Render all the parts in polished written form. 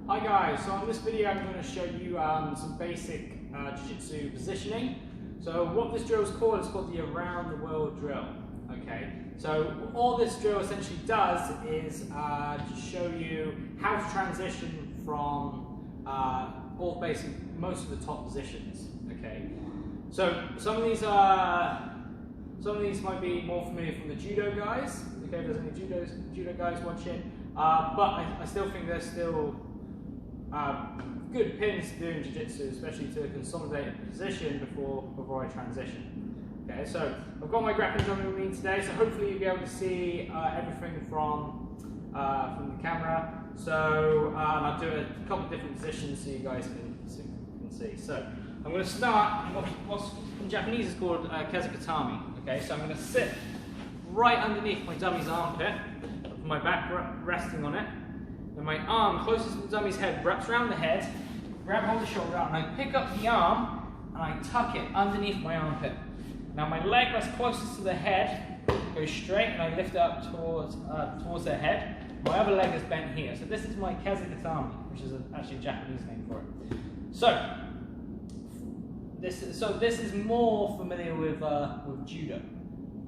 Hi guys, so in this video I'm going to show you some basic Jiu-Jitsu positioning. So what this drill is called the Around the World drill. Okay, so all this drill essentially does is show you how to transition from most of the top positions. Okay, so some of these might be more familiar from the judo guys. Okay, if there's any judo guys watching, but I still think there's still good pins to do in Jiu-Jitsu, especially to consolidate a position before I transition. Okay, so I've got my grappling dummy with me today, so hopefully you'll be able to see everything from the camera. So I'll do a couple of different positions so you guys can see. So I'm going to start what's in Japanese is called kezukatami. Okay, so I'm going to sit right underneath my dummy's armpit, with my back resting on it. And my arm closest to the dummy's head wraps around the head, grab hold of the shoulder, and I pick up the arm and I tuck it underneath my armpit. Now my leg that's closest to the head goes straight and I lift it up towards their head. My other leg is bent here. So this is my kezukatami, which is actually a Japanese name for it. So this is more familiar with judo,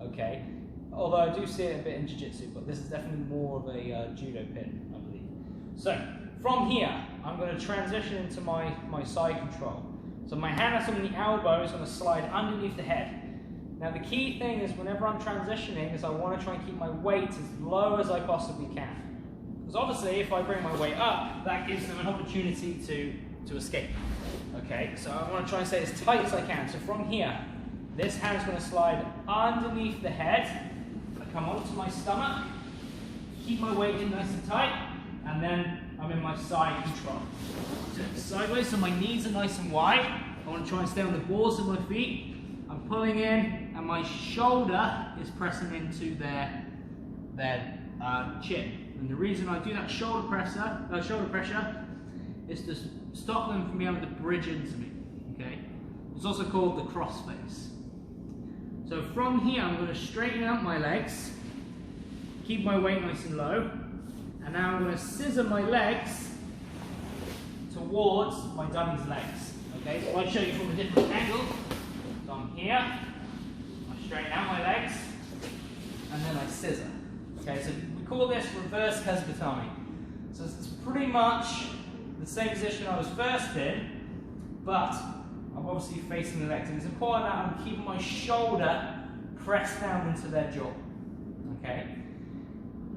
okay? Although I do see it a bit in Jiu-Jitsu, but this is definitely more of a judo pin. So, from here, I'm going to transition into my side control. So my hand that's on the elbow is going to slide underneath the head. Now the key thing is whenever I'm transitioning is I want to try and keep my weight as low as I possibly can. Because obviously if I bring my weight up, that gives them an opportunity to escape. Okay, so I want to try and stay as tight as I can. So from here, this hand's going to slide underneath the head. I come onto my stomach, keep my weight in nice and tight, and then I'm in my side control. Sideways, so my knees are nice and wide. I want to try and stay on the balls of my feet. I'm pulling in, and my shoulder is pressing into their chin. And the reason I do that shoulder pressure is to stop them from being able to bridge into me. Okay? It's also called the cross face. So from here, I'm going to straighten out my legs, keep my weight nice and low. And now I'm going to scissor my legs towards my dummy's legs. Okay, so I'll show you from a different angle. So I'm here, I straighten out my legs, and then I scissor. Okay, so we call this reverse kezukatami. So it's pretty much the same position I was first in, but I'm obviously facing the legs. And it's important that I'm keeping my shoulder pressed down into their jaw. Okay.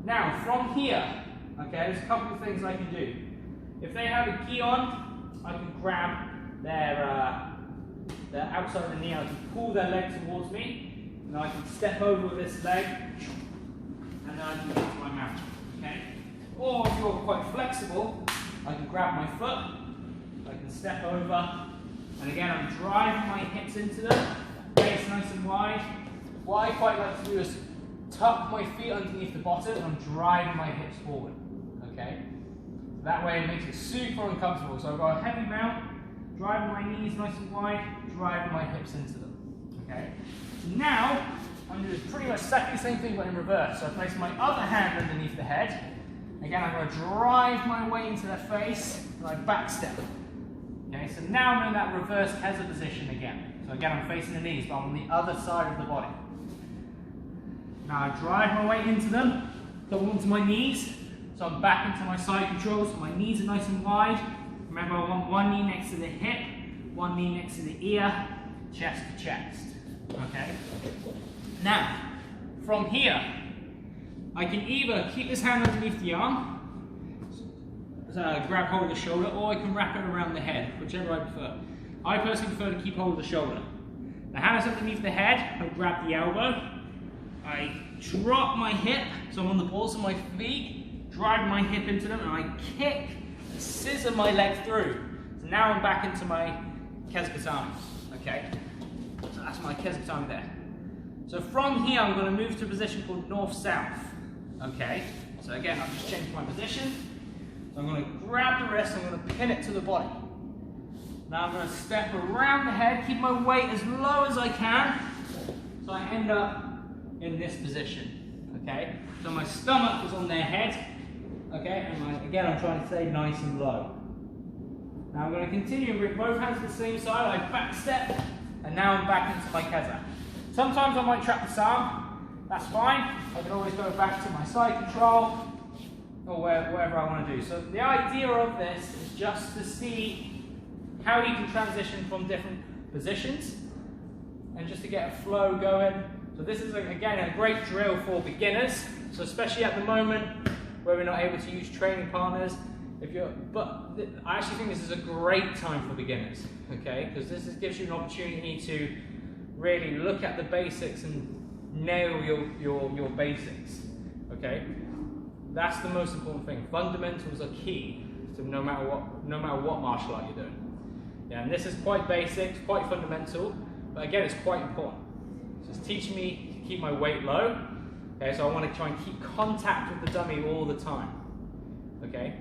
Now from here, okay, there's a couple of things I can do. If they have a gi on, I can grab their outside of the knee, I can pull their leg towards me, and I can step over this leg, and then I can get to my mount, okay? Or if you're quite flexible, I can grab my foot, I can step over, and again I'm driving my hips into them, base nice and wide. What I quite like to do is tuck my feet underneath the bottom and I'm driving my hips forward. Okay? That way it makes it super uncomfortable. So I've got a heavy mount, driving my knees nice and wide, driving my hips into them. Okay? So now I'm doing pretty much exactly the same thing but in reverse. So I place my other hand underneath the head. Again, I'm going to drive my weight into their face and I back step. Okay, so now I'm in that reverse keza position again. So again, I'm facing the knees, but I'm on the other side of the body. Now I drive my weight into them, come onto my knees, so I'm back into my side control, so my knees are nice and wide. Remember, I want one knee next to the hip, one knee next to the ear, chest to chest. Okay? Now, from here, I can either keep this hand underneath the arm, grab hold of the shoulder, or I can wrap it around the head, whichever I prefer. I personally prefer to keep hold of the shoulder. The hand is underneath the head, I grab the elbow, I drop my hip, so I'm on the balls of my feet, drive my hip into them, and I kick and scissor my leg through. So now I'm back into my kezukatami. Okay? So that's my kezukatami there. So from here, I'm going to move to a position called north-south. Okay? So again, I've just changed my position. So I'm going to grab the wrist, I'm going to pin it to the body. Now I'm going to step around the head, keep my weight as low as I can, so I end up in this position, okay? So my stomach is on their head, Okay, and again, I'm trying to stay nice and low. Now I'm going to continue and bring both hands to the same side. I back step, and now I'm back into my keza. Sometimes I might trap this arm. That's fine. I can always go back to my side control, or wherever I want to do. So the idea of this is just to see how you can transition from different positions, and just to get a flow going. So this is, again, a great drill for beginners. So especially at the moment where we're not able to use training partners, I actually think this is a great time for beginners, okay? Because this gives you an opportunity to really look at the basics and nail your basics, okay? That's the most important thing. Fundamentals are key to no matter what martial art you're doing. Yeah, and this is quite basic, quite fundamental, but again, it's quite important. So it's teaching me to keep my weight low. Okay, so I want to try and keep contact with the dummy all the time. Okay,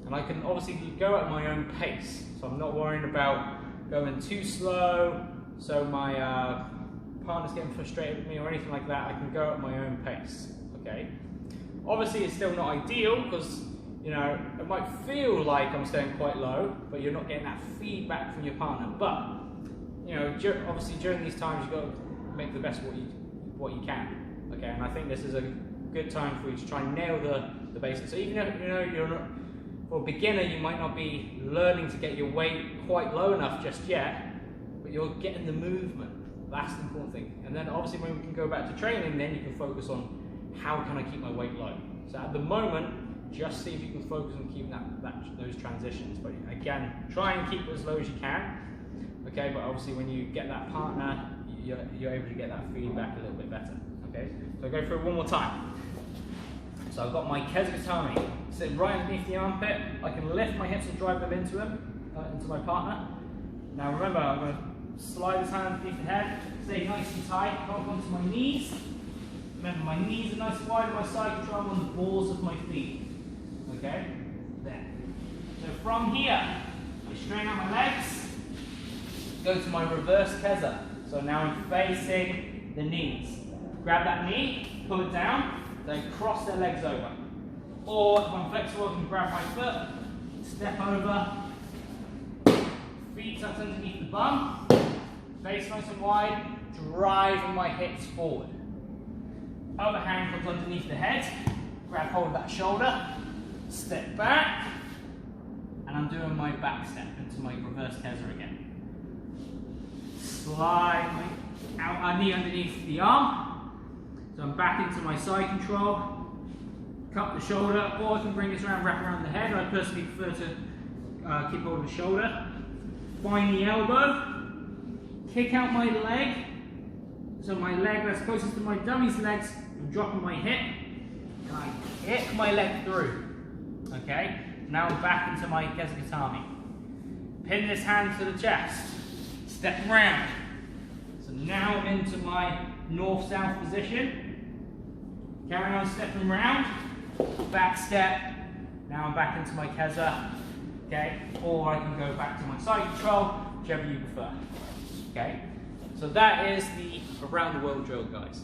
and I can obviously go at my own pace, so I'm not worrying about going too slow, so my partner's getting frustrated with me or anything like that. I can go at my own pace. Okay, obviously it's still not ideal because, you know, it might feel like I'm staying quite low, but you're not getting that feedback from your partner. But, you know, obviously during these times you've got to make the best of what you can. Okay, and I think this is a good time for you to try and nail the basics. So even if, you know, you're not, for a beginner, you might not be learning to get your weight quite low enough just yet, but you're getting the movement. That's the important thing. And then obviously when we can go back to training, then you can focus on how can I keep my weight low. So at the moment, just see if you can focus on keeping those transitions. But again, try and keep it as low as you can. Okay, but obviously when you get that partner, you're able to get that feedback a little bit better. Okay, so I'll go through it one more time. So I've got my Kezgatami sitting right underneath the armpit. I can lift my hips and drive them into my partner. Now remember, I'm going to slide this hand underneath the head, stay nice and tight, come up onto my knees. Remember, my knees are nice and wide on my side control, I'm on the balls of my feet. Okay, there. So from here, I straighten out my legs, go to my reverse Keza. So now I'm facing the knees. Grab that knee, pull it down, then cross their legs over. Or if I'm flexible, I can grab my foot, step over, feet tucked underneath the bum, face nice and wide, driving my hips forward. Other hand comes underneath the head, grab hold of that shoulder, step back, and I'm doing my back step into my reverse Keza again. Slide my knee underneath the arm. So I'm back into my side control, cup the shoulder, or I can bring this around, wrap around the head. I personally prefer to keep hold of the shoulder. Find the elbow, kick out my leg. So my leg that's closest to my dummy's legs, I'm dropping my hip, and I kick my leg through. Okay, now I'm back into my Kezgatami. Pin this hand to the chest, step around. So now I'm into my north-south position. Carry on stepping around, back step. Now I'm back into my Keza, okay? Or I can go back to my side control, whichever you prefer, okay? So that is the around the world drill, guys.